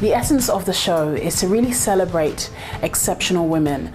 The essence of the show is to really celebrate exceptional women.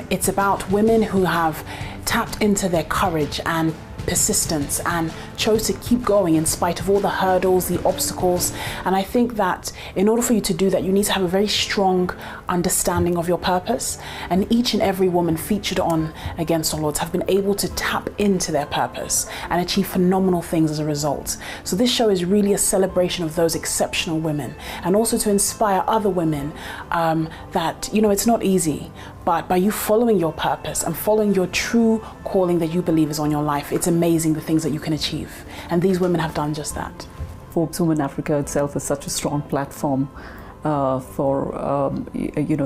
It's about women who have tapped into their courage and persistence and chose to keep going in spite of all the hurdles, the obstacles. And I think that in order for you to do that, you need to have a very strong understanding of your purpose. And each and every woman featured on Against All Odds have been able to tap into their purpose and achieve phenomenal things as a result. So this show is really a celebration of those exceptional women, and also to inspire other women that, you know, it's not easy, but by you following your purpose and following your true calling that you believe is on your life, it's amazing the things that you can achieve. And these women have done just that. Forbes Woman Africa itself is such a strong platform for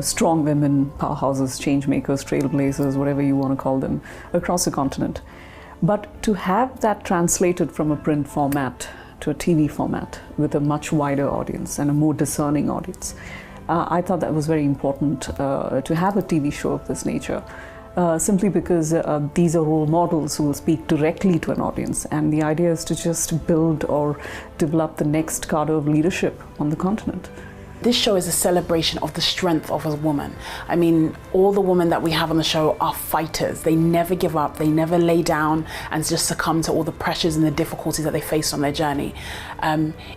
strong women, powerhouses, change makers, trailblazers, whatever you want to call them, across the continent. But to have that translated from a print format to a TV format with a much wider audience and a more discerning audience, I thought that was very important to have a TV show of this nature, simply because these are role models who will speak directly to an audience, and the idea is to just build or develop the next cadre of leadership on the continent. This show is a celebration of the strength of a woman. I mean, all the women that we have on the show are fighters. They never give up, they never lay down and just succumb to all the pressures and the difficulties that they face on their journey.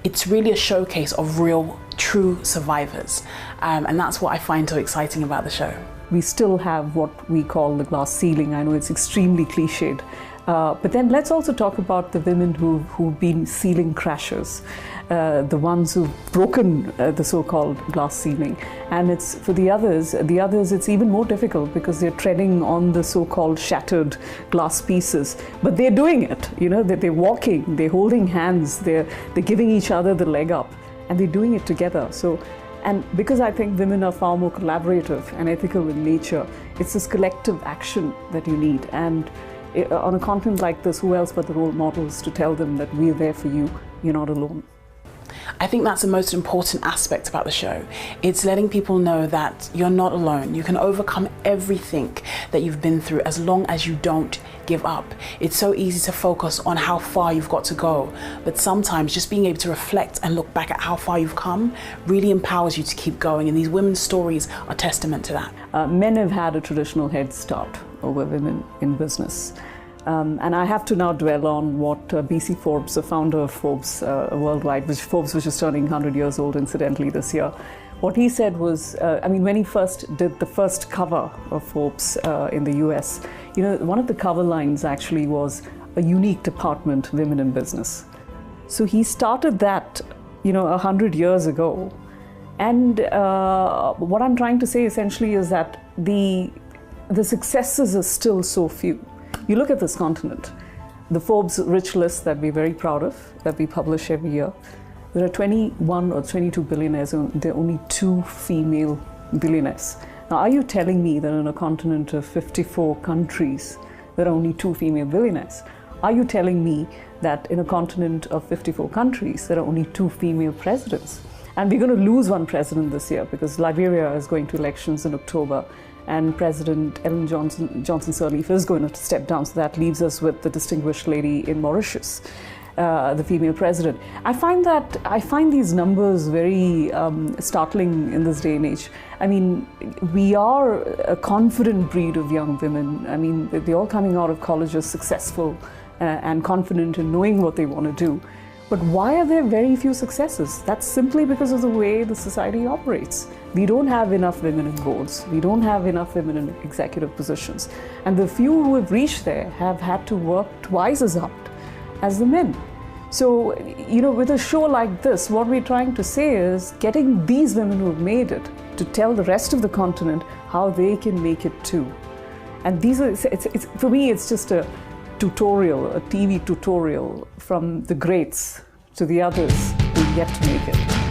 It's really a showcase of real, true survivors. And that's what I find so exciting about the show. We still have what we call the glass ceiling. I know it's extremely cliched. But then let's also talk about the women who've been ceiling crashers, the ones who've broken the so-called glass ceiling. And it's for the others it's even more difficult because they're treading on the so-called shattered glass pieces. But they're doing it, you know, they're walking, they're holding hands, they're giving each other the leg up, and they're doing it together. And because I think women are far more collaborative and ethical in nature, it's this collective action that you need. And on a continent like this, who else but the role models to tell them that we're there for you, you're not alone. I think that's the most important aspect about the show. It's letting people know that you're not alone. You can overcome everything that you've been through as long as you don't give up. It's so easy to focus on how far you've got to go, but sometimes just being able to reflect and look back at how far you've come really empowers you to keep going, and these women's stories are testament to that. Men have had a traditional head start over women in business. And I have to now dwell on what BC Forbes, the founder of Forbes Worldwide, which Forbes was just turning 100 years old incidentally this year. What he said was, when he first did the first cover of Forbes in the US, you know, one of the cover lines actually was a unique department, women in business. So he started that, 100 years ago. And what I'm trying to say essentially is that the successes are still so few. You look at this continent, the Forbes Rich List that we're very proud of, that we publish every year, there are 21 or 22 billionaires, and there are only 2 female billionaires. Now, are you telling me that in a continent of 54 countries, there are only 2 female billionaires? Are you telling me that in a continent of 54 countries, there are only 2 female presidents? And we're going to lose one president this year because Liberia is going to elections in October, and President Ellen Johnson Sirleaf is going to step down, so that leaves us with the distinguished lady in Mauritius, the female president. I find these numbers very startling in this day and age. I mean, we are a confident breed of young women. I mean, they're all coming out of colleges successful and confident in knowing what they want to do. But why are there very few successes? That's simply because of the way the society operates. We don't have enough women in boards. We don't have enough women in executive positions. And the few who have reached there have had to work twice as hard as the men. So, with a show like this, what we're trying to say is getting these women who have made it to tell the rest of the continent how they can make it too. And for me, it's just a tutorial, a TV tutorial from the greats to the others who yet to make it.